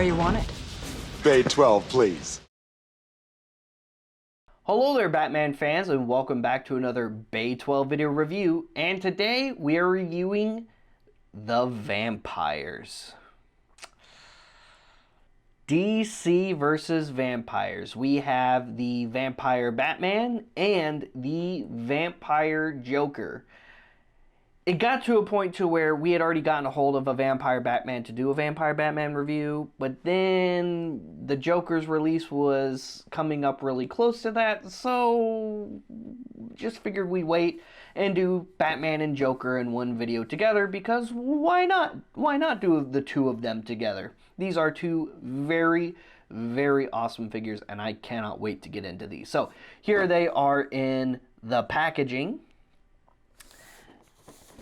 where you want it. Bay 12, please. Hello there, Batman fans, and welcome back to another Bay 12 video review. And today we are reviewing The Vampires. DC versus Vampires. We have the Vampire Batman and the Vampire Joker. It got to a point to where we had already gotten a hold of a Vampire Batman to do a Vampire Batman review, but then the Joker's release was coming up really close to that, so just figured we'd wait and do Batman and Joker in one video together, because why not? Why not do the two of them together? These are two very, very awesome figures, and I cannot wait to get into these. So here they are in the packaging.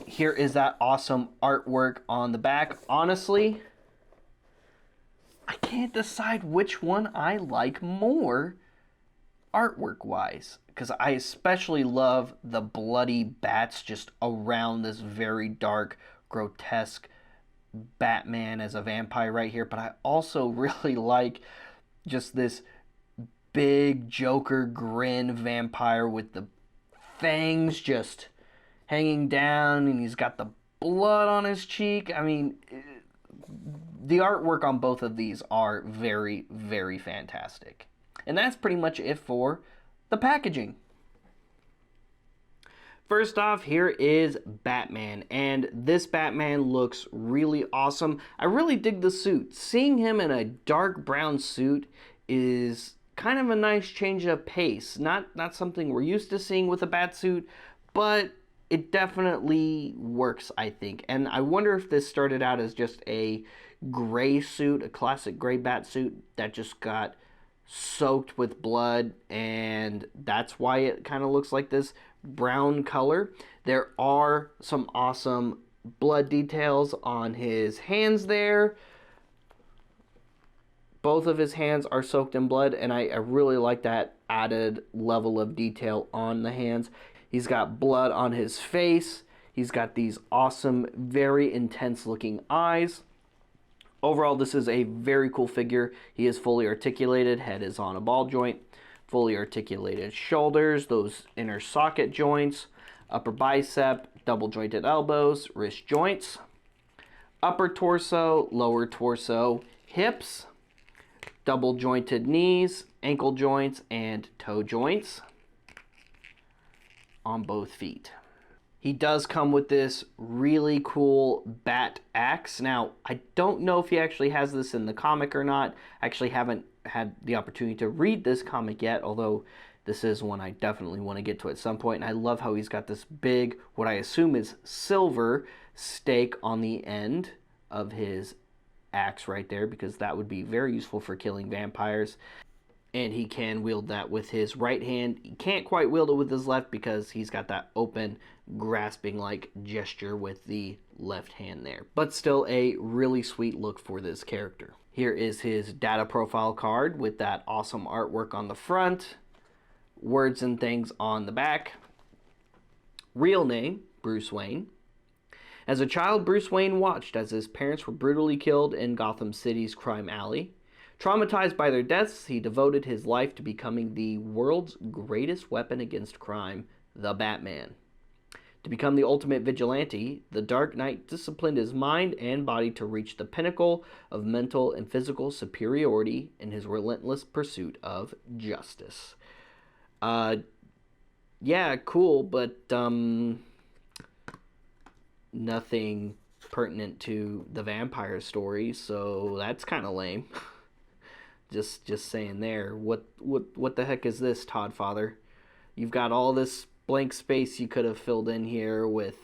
Here is that awesome artwork on the back. Honestly, I can't decide which one I like more artwork-wise, because I especially love the bloody bats just around this very dark, grotesque Batman as a vampire right here, but I also really like just this big Joker grin vampire with the fangs just hanging down, and he's got the blood on his cheek. I mean, the artwork on both of these are very, very fantastic. And that's pretty much it for the packaging. First off, here is Batman, and this Batman looks really awesome. I really dig the suit. Seeing him in a dark brown suit is kind of a nice change of pace. Not something we're used to seeing with a Batsuit, but it definitely works, I think. And I wonder if this started out as just a gray suit, a classic gray bat suit that just got soaked with blood, and that's why it kind of looks like this brown color. There are some awesome blood details on his hands there. Both of his hands are soaked in blood, and I really like that added level of detail on the hands. He's got blood on his face. He's got these awesome, very intense looking eyes. Overall, this is a very cool figure. He is fully articulated. Head is on a ball joint. Fully articulated shoulders, those inner socket joints, upper bicep, double jointed elbows, wrist joints, upper torso, lower torso, hips, double jointed knees, ankle joints, and toe joints on both feet. He does come with this really cool bat axe. Now, I don't know if he actually has this in the comic or not. I actually haven't had the opportunity to read this comic yet, although this is one I definitely want to get to at some point. And I love how he's got this big, what I assume is silver stake on the end of his axe right there, because that would be very useful for killing vampires. And he can wield that with his right hand. He can't quite wield it with his left because he's got that open, grasping-like gesture with the left hand there. But still a really sweet look for this character. Here is his data profile card with that awesome artwork on the front. Words and things on the back. Real name, Bruce Wayne. As a child, Bruce Wayne watched as his parents were brutally killed in Gotham City's crime alley. Traumatized by their deaths, he devoted his life to becoming the world's greatest weapon against crime, the Batman. To become the ultimate vigilante, the Dark Knight disciplined his mind and body to reach the pinnacle of mental and physical superiority in his relentless pursuit of justice. Yeah, cool, but nothing pertinent to the vampire story, so that's kind of lame. Just saying there. What the heck is this, Todd Father? You've got all this blank space you could have filled in here with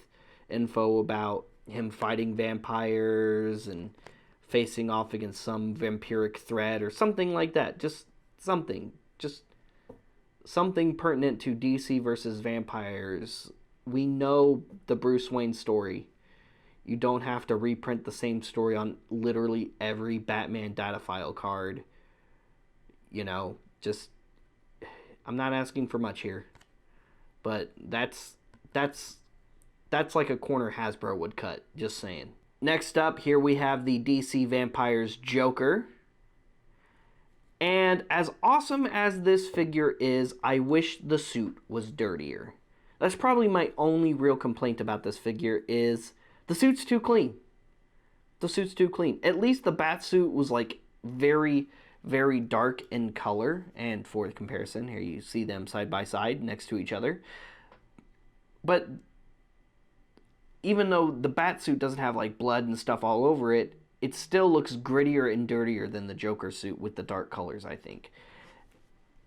info about him fighting vampires and facing off against some vampiric threat or something like that. Just something pertinent to DC versus vampires. We know the Bruce Wayne story. You don't have to reprint the same story on literally every Batman data file card. You know, just, I'm not asking for much here, but that's like a corner Hasbro would cut, just saying. Next up, here we have the DC Vampires Joker. And as awesome as this figure is, I wish the suit was dirtier. That's probably my only real complaint about this figure is the suit's too clean. The suit's too clean. At least the bat suit was like very, very dark in color. And for comparison, here you see them side by side next to each other. But even though the bat suit doesn't have like blood and stuff all over it, it still looks grittier and dirtier than the Joker suit with the dark colors, I think.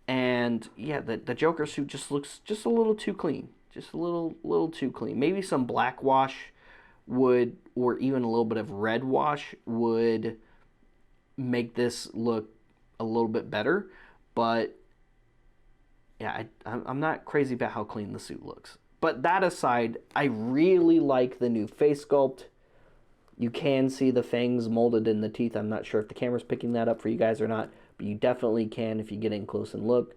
And yeah, the Joker suit just looks just a little too clean. Just a little too clean. Maybe some black wash would, or even a little bit of red wash would make this look a little bit better. But yeah, I'm not crazy about how clean the suit looks. But that aside, I really like the new face sculpt. You can see the fangs molded in the teeth. I'm not sure if the camera's picking that up for you guys or not, but you definitely can if you get in close and look.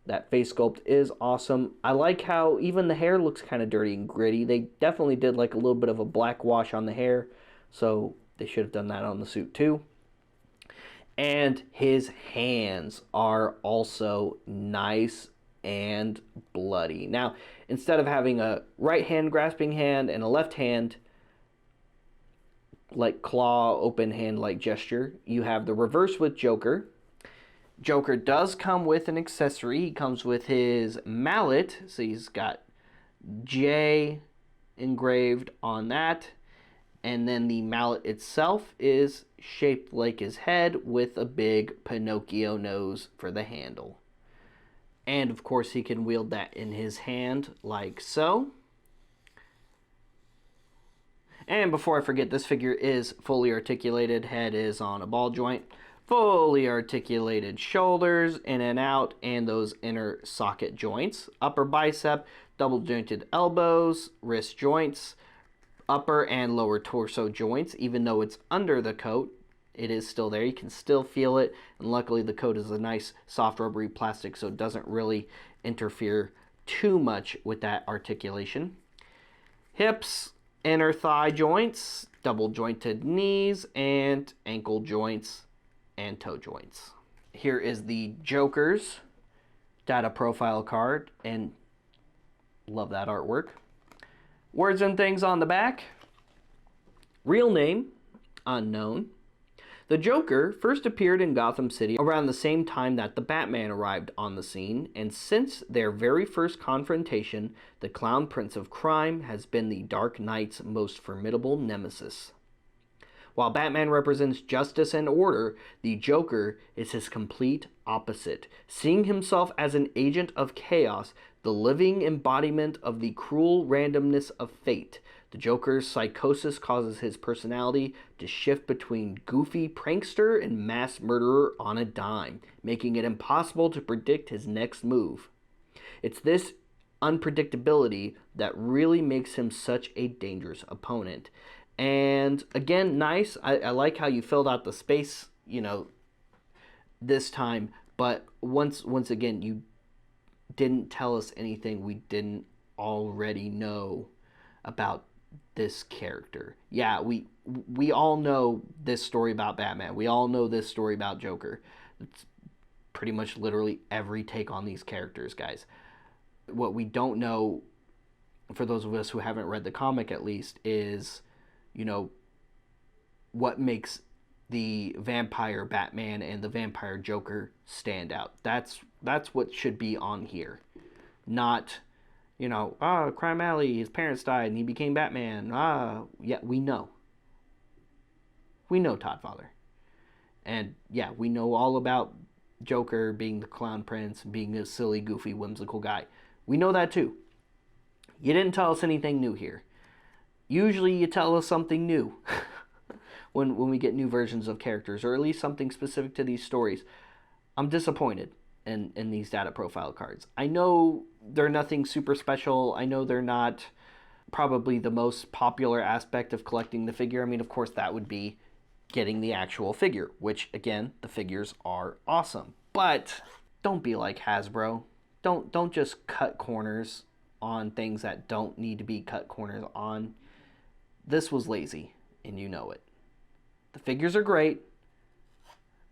That face sculpt is awesome. I like how even the hair looks kind of dirty and gritty. They definitely did like a little bit of a black wash on the hair, so they should have done that on the suit too. And his hands are also nice and bloody. Now, instead of having a right hand grasping hand and a left hand like claw open hand like gesture, you have the reverse with Joker. Joker does come with an accessory. He comes with his mallet, so he's got J engraved on that, and then the mallet itself is shaped like his head with a big Pinocchio nose for the handle. And of course he can wield that in his hand like so. And before I forget, this figure is fully articulated. Head is on a ball joint. Fully articulated shoulders in and out, and those inner socket joints. Upper bicep, double jointed elbows, wrist joints, upper and lower torso joints. Even though it's under the coat, it is still there. You can still feel it. And luckily the coat is a nice soft rubbery plastic, so it doesn't really interfere too much with that articulation. Hips, inner thigh joints, double jointed knees, and ankle joints and toe joints. Here is the Joker's data profile card, and love that artwork. Words and things on the back. Real name, unknown. The Joker first appeared in Gotham City around the same time that the Batman arrived on the scene, and since their very first confrontation, the Clown Prince of Crime has been the Dark Knight's most formidable nemesis. While Batman represents justice and order, the Joker is his complete opposite, seeing himself as an agent of chaos, the living embodiment of the cruel randomness of fate. The Joker's psychosis causes his personality to shift between goofy prankster and mass murderer on a dime, making it impossible to predict his next move. It's this unpredictability that really makes him such a dangerous opponent. And again, nice. I like how you filled out the space, this time. But once again, you didn't tell us anything we didn't already know about this character. Yeah, we all know this story about Batman. We all know this story about Joker. It's pretty much literally every take on these characters, guys. What we don't know, for those of us who haven't read the comic at least, is, what makes the vampire Batman and the vampire Joker stand out. That's what should be on here. Not, Crime Alley, his parents died and he became Batman. Yeah, we know. We know Toddfather. And yeah, we know all about Joker being the Clown Prince, being a silly, goofy, whimsical guy. We know that too. You didn't tell us anything new here. Usually you tell us something new when we get new versions of characters, or at least something specific to these stories. I'm disappointed in these data profile cards. I know they're nothing super special. I know they're not probably the most popular aspect of collecting the figure. I mean, of course, that would be getting the actual figure, which, again, the figures are awesome. But don't be like Hasbro. Don't just cut corners on things that don't need to be cut corners on. This was lazy, and you know it. The figures are great,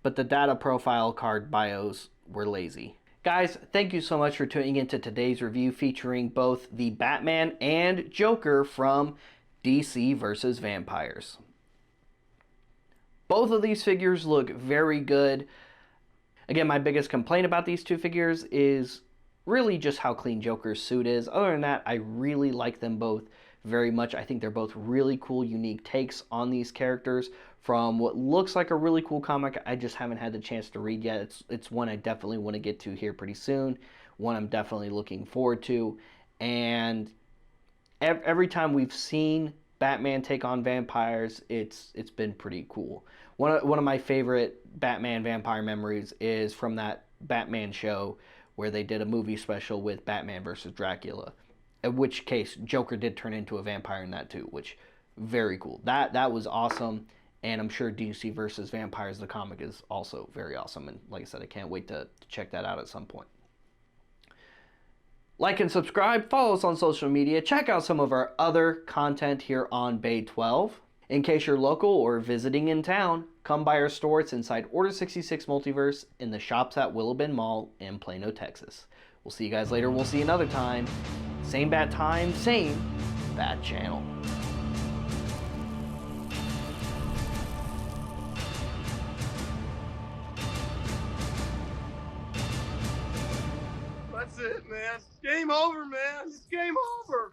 but the data profile card bios were lazy. Guys, thank you so much for tuning into today's review featuring both the Batman and Joker from DC vs. Vampires. Both of these figures look very good. Again, my biggest complaint about these two figures is really just how clean Joker's suit is. Other than that, I really like them both very much. I think they're both really cool, unique takes on these characters from what looks like a really cool comic I just haven't had the chance to read yet. It's one I definitely want to get to here pretty soon, one I'm definitely looking forward to. And every time we've seen Batman take on vampires, it's been pretty cool. One of my favorite Batman vampire memories is from that Batman show where they did a movie special with Batman versus Dracula. In which case, Joker did turn into a vampire in that too, which very cool. That was awesome, and I'm sure DC versus Vampires, the comic, is also very awesome. And like I said, I can't wait to check that out at some point. Like and subscribe, follow us on social media, check out some of our other content here on Bay 12. In case you're local or visiting in town, come by our store. It's inside Order 66 Multiverse in the shops at Willowbend Mall in Plano, Texas. We'll see you guys later. We'll see you another time. Same bat time, same bat channel. That's it, man. Game over, man. It's game over.